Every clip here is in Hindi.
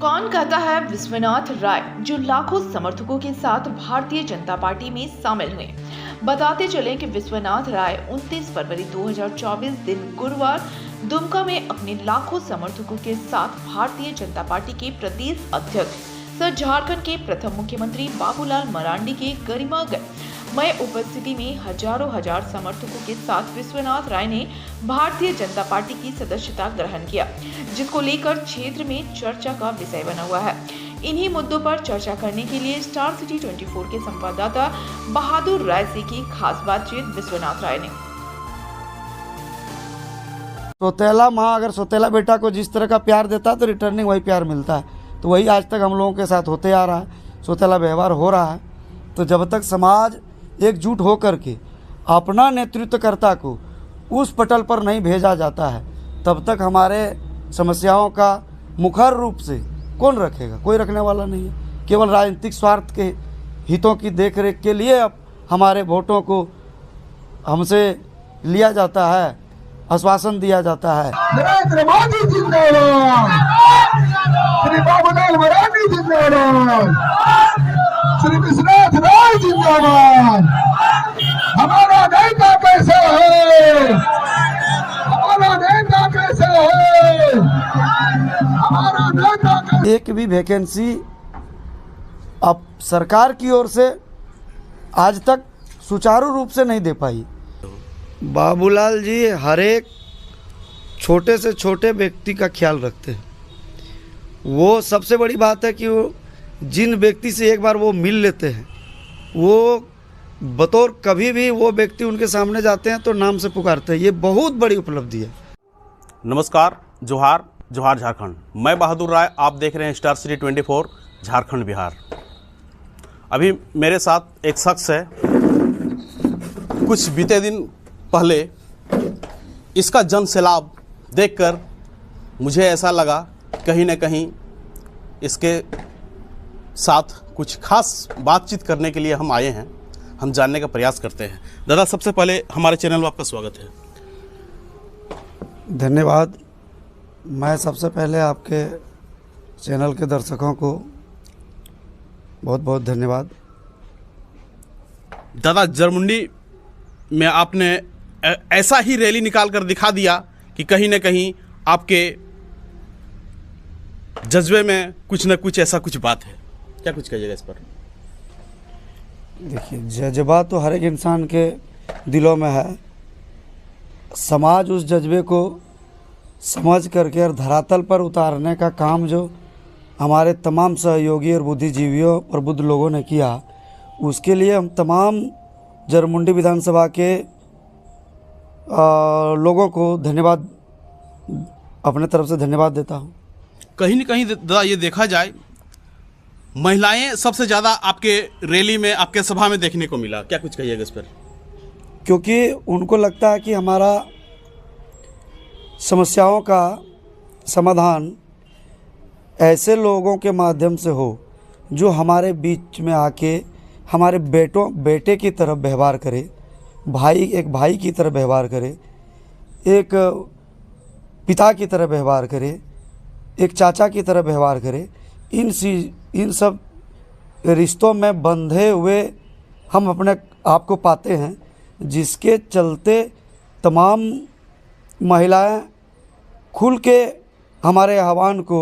कौन कहता है विश्वनाथ राय, जो लाखों समर्थकों के साथ भारतीय जनता पार्टी में शामिल हुए। बताते चलें कि विश्वनाथ राय 29 फरवरी 2024 दिन गुरुवार दुमका में अपने लाखों समर्थकों के साथ भारतीय जनता पार्टी के प्रदेश अध्यक्ष सर झारखंड के प्रथम मुख्यमंत्री बाबूलाल मरांडी के गरिमामय उपस्थिति में हजार समर्थकों के साथ विश्वनाथ राय ने भारतीय जनता पार्टी की सदस्यता ग्रहण किया, जिसको लेकर क्षेत्र में चर्चा का विषय बना हुआ है। इन्हीं मुद्दों पर चर्चा करने के लिए स्टार सिटी 24 के संवाददाता बहादुर राय से की खास बातचीत विश्वनाथ राय ने। सौतेला माँ अगर सौतेला बेटा को जिस तरह का प्यार देता है तो रिटर्निंग वही प्यार मिलता है, तो वही आज तक हम लोगों के साथ होते आ रहा है। सौतेला व्यवहार हो रहा है, तो जब तक समाज एकजुट होकर के अपना नेतृत्वकर्ता को उस पटल पर नहीं भेजा जाता है, तब तक हमारे समस्याओं का मुखर रूप से कौन रखेगा? कोई रखने वाला नहीं है। केवल राजनीतिक स्वार्थ के हितों की देखरेख के लिए अब हमारे वोटों को हमसे लिया जाता है, आश्वासन दिया जाता है। नरेंद्र मोदी जिंदाबाद, श्री बाबूलाल मरांडी जिंदाबाद, श्री विश्वनाथ राय जिंदाबाद। हमारा नेता कैसा है? हमारा नेता कैसा है? हमारा नेता कैसा? एक भी वैकेंसी अब सरकार की ओर से आज तक सुचारू रूप से नहीं दे पाई। बाबूलाल जी हर एक छोटे से छोटे व्यक्ति का ख्याल रखते हैं। वो सबसे बड़ी बात है कि वो जिन व्यक्ति से एक बार वो मिल लेते हैं, वो बतौर कभी भी वो व्यक्ति उनके सामने जाते हैं तो नाम से पुकारते हैं। ये बहुत बड़ी उपलब्धि है। नमस्कार, जोहार जोहार झारखंड। मैं बहादुर राय, आप देख रहे हैं स्टार सिटी 24 झारखंड बिहार। अभी मेरे साथ एक शख्स है, कुछ बीते दिन पहले इसका जन सैलाब देखकर मुझे ऐसा लगा कहीं ना कहीं इसके साथ कुछ खास बातचीत करने के लिए हम आए हैं, हम जानने का प्रयास करते हैं। दादा, सबसे पहले हमारे चैनल में आपका स्वागत है। धन्यवाद। मैं सबसे पहले आपके चैनल के दर्शकों को बहुत बहुत धन्यवाद। दादा, जरमुंडी में आपने ऐसा ही रैली निकाल कर दिखा दिया कि कहीं ना कहीं आपके जज्बे में कुछ न कुछ ऐसा कुछ बात है। क्या कुछ कहिएगा इस पर? देखिए, जज्बा तो हर एक इंसान के दिलों में है। समाज उस जज्बे को समझ करके और धरातल पर उतारने का काम जो हमारे तमाम सहयोगी और बुद्धिजीवियों और बुद्ध लोगों ने किया, उसके लिए हम तमाम जरमुंडी विधानसभा के लोगों को धन्यवाद, अपने तरफ से धन्यवाद देता हूँ। कहीं न कहीं दादा ये देखा जाए, महिलाएं सबसे ज़्यादा आपके रैली में, आपके सभा में देखने को मिला। क्या कुछ कहिएगा इस पर? क्योंकि उनको लगता है कि हमारा समस्याओं का समाधान ऐसे लोगों के माध्यम से हो जो हमारे बीच में आके हमारे बेटे की तरह व्यवहार करे, एक भाई की तरह व्यवहार करे, एक पिता की तरह व्यवहार करे, एक चाचा की तरह व्यवहार करे। इन सब रिश्तों में बंधे हुए हम अपने आप को पाते हैं, जिसके चलते तमाम महिलाएं खुल के हमारे आह्वान को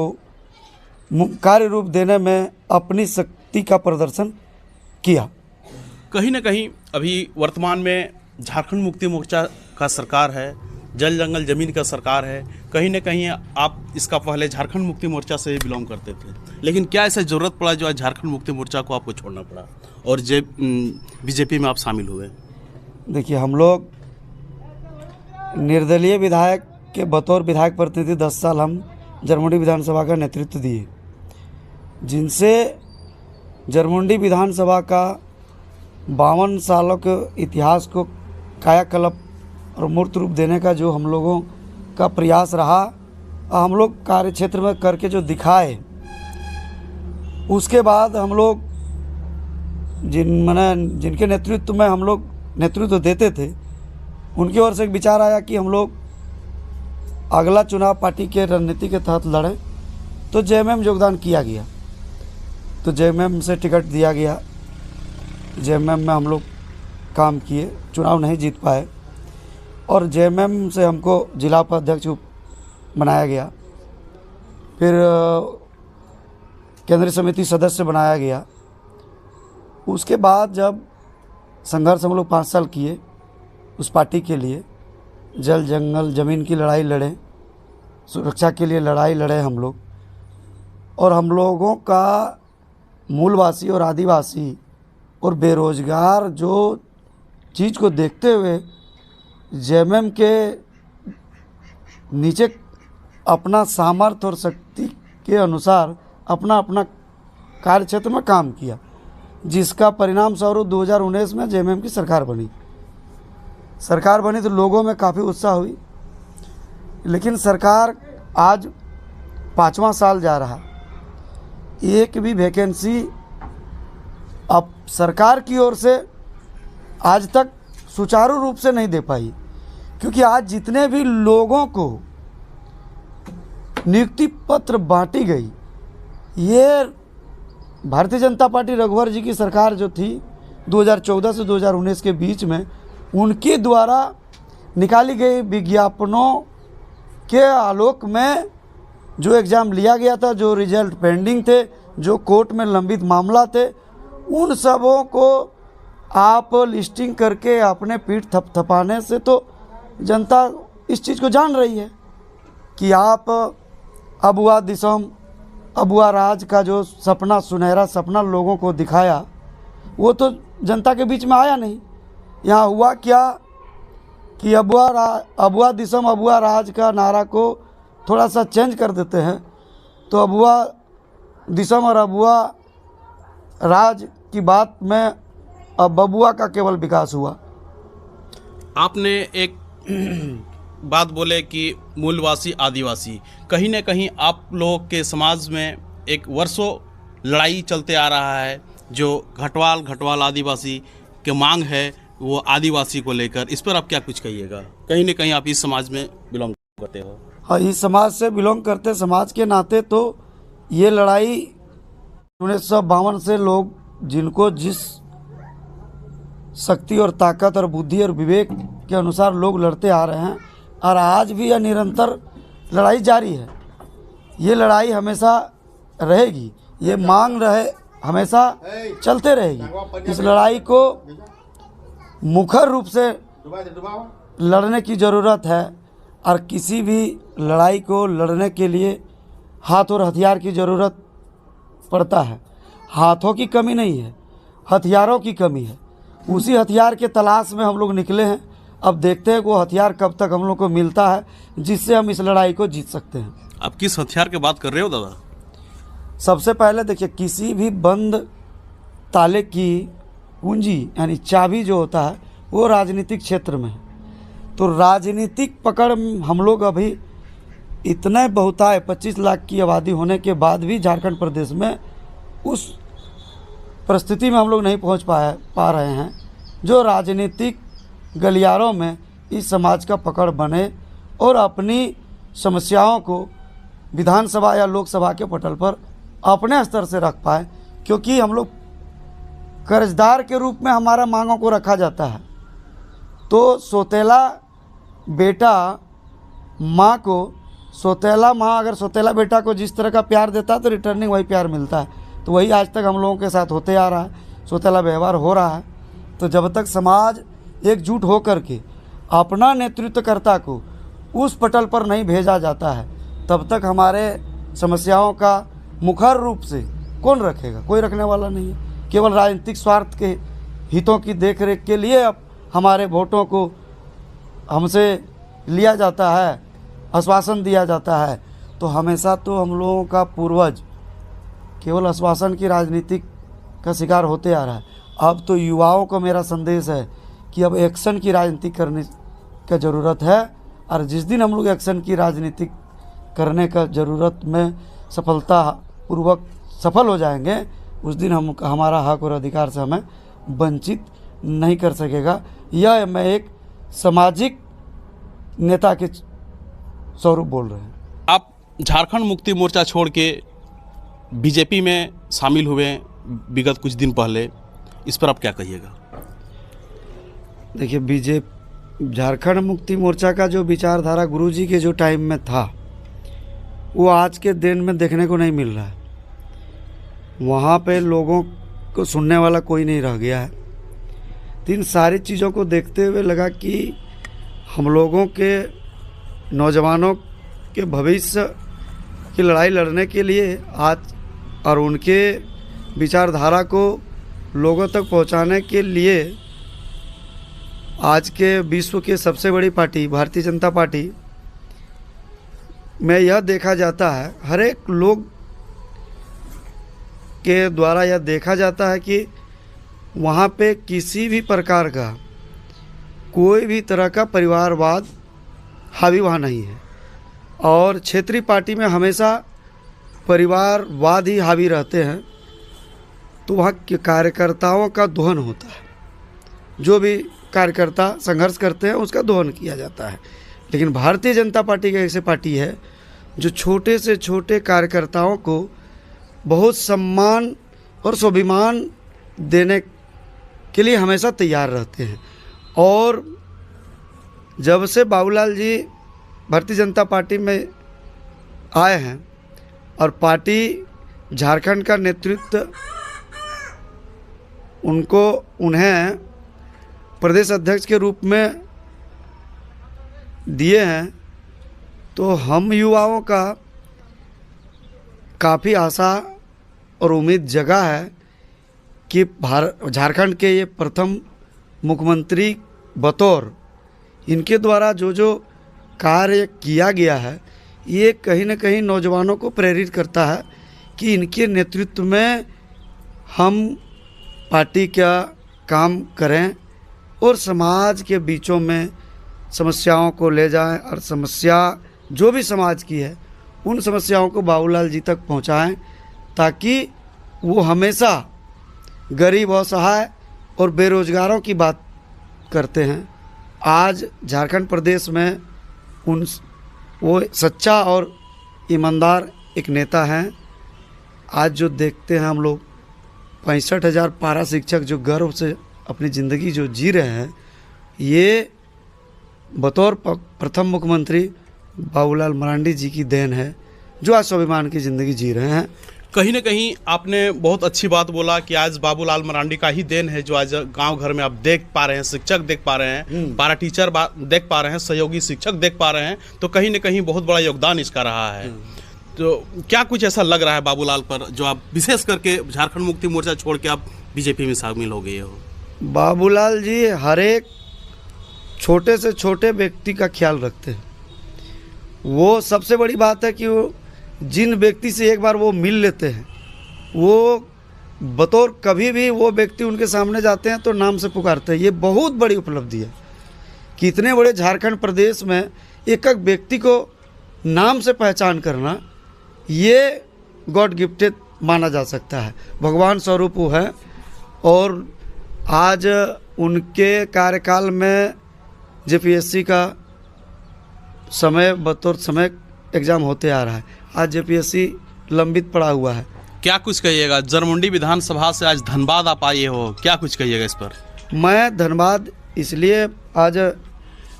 कार्य रूप देने में अपनी शक्ति का प्रदर्शन किया। कहीं ना कहीं अभी वर्तमान में झारखंड मुक्ति मोर्चा का सरकार है, जल जंगल जमीन का सरकार है। कहीं ना कहीं आप इसका पहले झारखंड मुक्ति मोर्चा से बिलोंग करते थे, लेकिन क्या ऐसा ज़रूरत पड़ा जो आज झारखंड मुक्ति मोर्चा को आपको छोड़ना पड़ा और बीजेपी में आप शामिल हुए? देखिए, हम लोग निर्दलीय विधायक के बतौर विधायक प्रतिनिधि 10 साल हम जरमुंडी विधानसभा का नेतृत्व दिए, जिनसे जरमुंडी विधानसभा का 52 सालों के इतिहास को कायाकल्प और मूर्त रूप देने का जो हम लोगों का प्रयास रहा, हम लोग कार्य क्षेत्र में करके जो दिखाए, उसके बाद हम लोग जिनके नेतृत्व में हम लोग नेतृत्व देते थे, उनकी ओर से एक विचार आया कि हम लोग अगला चुनाव पार्टी के रणनीति के तहत लड़ें तो जेएमएम योगदान किया गया, तो जेएमएम से टिकट दिया गया, जेएमएम में हम लोग काम किए, चुनाव नहीं जीत पाए और जेएमएम से हमको जिला उपाध्यक्ष बनाया गया, फिर केंद्रीय समिति सदस्य बनाया गया। उसके बाद जब संघर्ष हम लोग 5 साल किए उस पार्टी के लिए, जल जंगल ज़मीन की लड़ाई लड़े, सुरक्षा के लिए लड़ाई लड़े हम लोग, और हम लोगों का मूलवासी और आदिवासी और बेरोजगार जो चीज़ को देखते हुए जेएमएम के नीचे अपना सामर्थ्य और शक्ति के अनुसार अपना अपना कार्य क्षेत्र में काम किया, जिसका परिणाम स्वरूप 2019 में जेएमएम की सरकार बनी तो लोगों में काफ़ी उत्साह हुई। लेकिन सरकार आज 5वां साल जा रहा, एक भी वैकेंसी अब सरकार की ओर से आज तक सुचारू रूप से नहीं दे पाई, क्योंकि आज जितने भी लोगों को नियुक्ति पत्र बांटी गई, ये भारतीय जनता पार्टी रघुवर जी की सरकार जो थी 2014 से 2019 के बीच में, उनके द्वारा निकाली गई विज्ञापनों के आलोक में जो एग्ज़ाम लिया गया था, जो रिजल्ट पेंडिंग थे, जो कोर्ट में लंबित मामला थे, उन सबों को आप लिस्टिंग करके अपने पीठ थपथपाने से तो जनता इस चीज़ को जान रही है कि आप अबुआ दिसम अबुआ राज का जो सपना, सुनहरा सपना लोगों को दिखाया, वो तो जनता के बीच में आया नहीं। यहाँ हुआ क्या कि अबुआ दिसम अबुआ राज का नारा को थोड़ा सा चेंज कर देते हैं, तो अबुआ दिसम और अबुआ राज की बात में अब बबुआ का केवल विकास हुआ। आपने एक बात बोले कि मूलवासी आदिवासी, कहीं न कहीं आप लोग के समाज में एक वर्षों लड़ाई चलते आ रहा है, जो घटवाल आदिवासी के मांग है वो आदिवासी को लेकर, इस पर आप क्या कुछ कहिएगा? कहीं न कहीं आप इस समाज में बिलोंग करते हो। हाँ, इस समाज से बिलोंग करते समाज के नाते तो ये लड़ाई 1952 से लोग जिनको जिस शक्ति और ताकत और बुद्धि और विवेक के अनुसार लोग लड़ते आ रहे हैं, और आज भी यह निरंतर लड़ाई जारी है। ये लड़ाई हमेशा रहेगी, ये मांग रहे हमेशा चलते रहेगी। इस लड़ाई को मुखर रूप से लड़ने की ज़रूरत है, और किसी भी लड़ाई को लड़ने के लिए हाथ और हथियार की ज़रूरत पड़ता है। हाथों की कमी नहीं है, हथियारों की कमी है। उसी हथियार के तलाश में हम लोग निकले हैं। अब देखते हैं वो हथियार कब तक हम लोग को मिलता है जिससे हम इस लड़ाई को जीत सकते हैं। आप किस हथियार की बात कर रहे हो दादा? सबसे पहले देखिए, किसी भी बंद ताले की कुंजी यानी चाबी जो होता है वो राजनीतिक क्षेत्र में है। तो राजनीतिक पकड़ हम लोग अभी इतने बहुताय 25 लाख की आबादी होने के बाद भी झारखंड प्रदेश में उस परिस्थिति में हम लोग नहीं पहुंच पा रहे हैं जो राजनीतिक गलियारों में इस समाज का पकड़ बने और अपनी समस्याओं को विधानसभा या लोकसभा के पटल पर अपने स्तर से रख पाए। क्योंकि हम लोग कर्जदार के रूप में हमारा मांगों को रखा जाता है, तो सौतेला बेटा माँ को, सौतेला माँ अगर सौतेला बेटा को जिस तरह का प्यार देता है तो रिटर्निंग वही प्यार मिलता है। तो वही आज तक हम लोगों के साथ होते आ रहा है, सौतेला व्यवहार हो रहा है। तो जब तक समाज एकजुट हो करके अपना नेतृत्वकर्ता को उस पटल पर नहीं भेजा जाता है, तब तक हमारे समस्याओं का मुखर रूप से कौन रखेगा? कोई रखने वाला नहीं है। केवल राजनीतिक स्वार्थ के हितों की देखरेख के लिए अब हमारे वोटों को हमसे लिया जाता है, आश्वासन दिया जाता है। तो हमेशा तो हम लोगों का पूर्वज केवल आश्वासन की राजनीति का शिकार होते आ रहा है। अब तो युवाओं को मेरा संदेश है कि अब एक्शन की राजनीति करने का ज़रूरत है, और जिस दिन हम लोग एक्शन की राजनीति करने का ज़रूरत में सफलतापूर्वक सफल हो जाएंगे, उस दिन हमारा हक और अधिकार से हमें वंचित नहीं कर सकेगा। यह मैं एक सामाजिक नेता के स्वरूप बोल रहे हैं। आप झारखंड मुक्ति मोर्चा छोड़ के बीजेपी में शामिल हुए विगत कुछ दिन पहले, इस पर आप क्या कहिएगा? देखिए, झारखंड मुक्ति मोर्चा का जो विचारधारा गुरुजी के जो टाइम में था, वो आज के दिन में देखने को नहीं मिल रहा है। वहाँ पे लोगों को सुनने वाला कोई नहीं रह गया है। तो इन सारी चीज़ों को देखते हुए लगा कि हम लोगों के नौजवानों के भविष्य की लड़ाई लड़ने के लिए आज और उनके विचारधारा को लोगों तक पहुंचाने के लिए आज के विश्व की सबसे बड़ी पार्टी भारतीय जनता पार्टी में यह देखा जाता है, हर एक लोग के द्वारा यह देखा जाता है कि वहाँ पे किसी भी प्रकार का कोई भी तरह का परिवारवाद हावी वहाँ नहीं है। और क्षेत्रीय पार्टी में हमेशा परिवारवाद ही हावी रहते हैं। तो वहाँ के कार्यकर्ताओं का दोहन होता है, जो भी कार्यकर्ता संघर्ष करते हैं उसका दोहन किया जाता है। लेकिन भारतीय जनता पार्टी की ऐसी पार्टी है जो छोटे से छोटे कार्यकर्ताओं को बहुत सम्मान और स्वाभिमान देने के लिए हमेशा तैयार रहते हैं। और जब से बाबूलाल जी भारतीय जनता पार्टी में आए हैं और पार्टी झारखंड का नेतृत्व उन्हें प्रदेश अध्यक्ष के रूप में दिए हैं, तो हम युवाओं का काफ़ी आशा और उम्मीद जगा है कि झारखंड के ये प्रथम मुख्यमंत्री बतौर इनके द्वारा जो जो कार्य किया गया है, ये कहीं न कहीं नौजवानों को प्रेरित करता है कि इनके नेतृत्व में हम पार्टी का काम करें और समाज के बीचों में समस्याओं को ले जाएं और समस्या जो भी समाज की है उन समस्याओं को बाबूलाल जी तक पहुंचाएं, ताकि वो हमेशा गरीब असहाय और बेरोजगारों की बात करते हैं। आज झारखंड प्रदेश में वो सच्चा और ईमानदार एक नेता हैं। आज जो देखते हैं हम लोग 65,000 पारा शिक्षक जो गर्व से अपनी ज़िंदगी जो जी रहे हैं, ये बतौर प्रथम मुख्यमंत्री बाबूलाल मरांडी जी की देन है, जो आज स्वाभिमान की ज़िंदगी जी रहे हैं। कहीं ना कहीं आपने बहुत अच्छी बात बोला कि आज बाबूलाल मरांडी का ही देन है जो आज गांव घर में आप देख पा रहे हैं, शिक्षक देख पा रहे हैं, पारा टीचर देख पा रहे हैं, सहयोगी शिक्षक देख पा रहे हैं। तो कहीं ना कहीं बहुत बड़ा योगदान इसका रहा है। तो क्या कुछ ऐसा लग रहा है बाबूलाल पर जो आप विशेष करके झारखंड मुक्ति मोर्चा छोड़ के आप बीजेपी में शामिल हो गए हो? बाबूलाल जी हर एक छोटे से छोटे व्यक्ति का ख्याल रखते हैं। वो सबसे बड़ी बात है कि वो जिन व्यक्ति से एक बार वो मिल लेते हैं, वो बतौर कभी भी वो व्यक्ति उनके सामने जाते हैं तो नाम से पुकारते हैं। ये बहुत बड़ी उपलब्धि है कि इतने बड़े झारखंड प्रदेश में एक एक व्यक्ति को नाम से पहचान करना, ये गॉड गिफ्टेड माना जा सकता है, भगवान स्वरूप वो है। और आज उनके कार्यकाल में जेपीएससी का समय बतौर समय एग्ज़ाम होते आ रहा है। आज जेपीएससी लंबित पड़ा हुआ है। क्या कुछ कहिएगा? जरमुंडी विधानसभा से आज धनबाद आप आए हो, क्या कुछ कहिएगा इस पर? मैं धनबाद इसलिए आज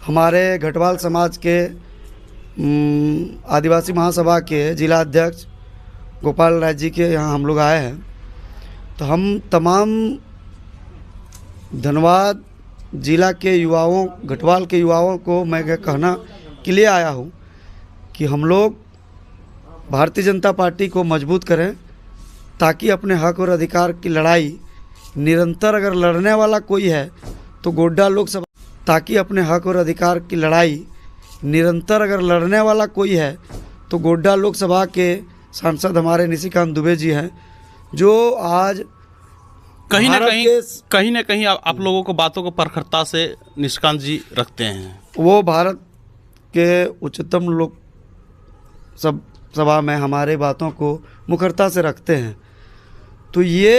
हमारे घटवाल समाज के आदिवासी महासभा के जिला अध्यक्ष गोपाल राज जी के यहाँ हम लोग आए हैं। तो हम तमाम धनबाद जिला के युवाओं, घटवाल के युवाओं को मैं कहना के लिए आया हूँ कि हम लोग भारतीय जनता पार्टी को मजबूत करें, ताकि अपने हक और अधिकार की लड़ाई निरंतर अगर लड़ने वाला कोई है तो गोड्डा लोकसभा, ताकि अपने हक और अधिकार की लड़ाई निरंतर अगर लड़ने वाला कोई है तो गोड्डा लोकसभा के सांसद हमारे निशिकांत दुबे जी हैं, जो आज कहीं ना कहीं आप लोगों को बातों को प्रखरता से निशिकांत जी रखते हैं। वो भारत के उच्चतम लोक सभा में हमारे बातों को मुखरता से रखते हैं। तो ये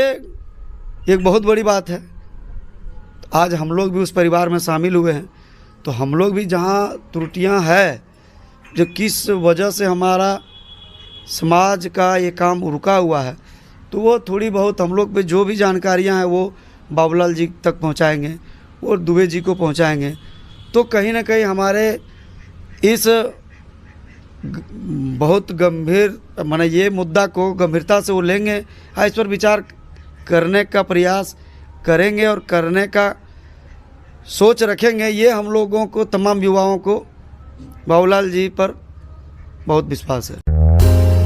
एक बहुत बड़ी बात है। आज हम लोग भी उस परिवार में शामिल हुए हैं। तो हम लोग भी जहाँ त्रुटियां हैं, जो किस वजह से हमारा समाज का ये काम रुका हुआ है, तो वो थोड़ी बहुत हम लोग पे जो भी जानकारियां हैं वो बाबूलाल जी तक पहुंचाएंगे और दुबे जी को पहुंचाएंगे। तो कहीं ना कहीं हमारे इस बहुत गंभीर माने ये मुद्दा को गंभीरता से वो लेंगे और इस पर विचार करने का प्रयास करेंगे और करने का सोच रखेंगे। ये हम लोगों को, तमाम युवाओं को बाबूलाल जी पर बहुत विश्वास है।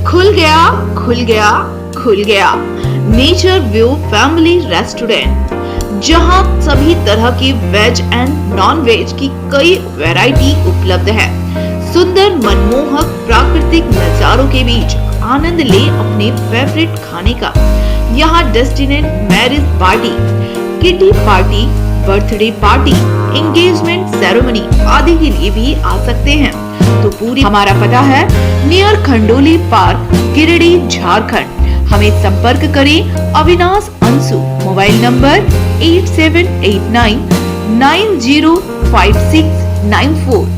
खुल गया, खुल गया, खुल गया नेचर व्यू फैमिली रेस्टोरेंट, जहां सभी तरह की वेज एंड नॉन वेज की कई वैरायटी उपलब्ध है। सुंदर मनमोहक प्राकृतिक नजारों के बीच आनंद ले अपने फेवरेट खाने का। यहाँ destination marriage party, kitty party, birthday party, engagement ceremony आदि के लिए भी आ सकते हैं। तो पूरी हमारा पता है नियर खंडोली पार्क, गिरिडीह, झारखंड। हमें संपर्क करें अविनाश अंशु, मोबाइल नंबर 8789905694।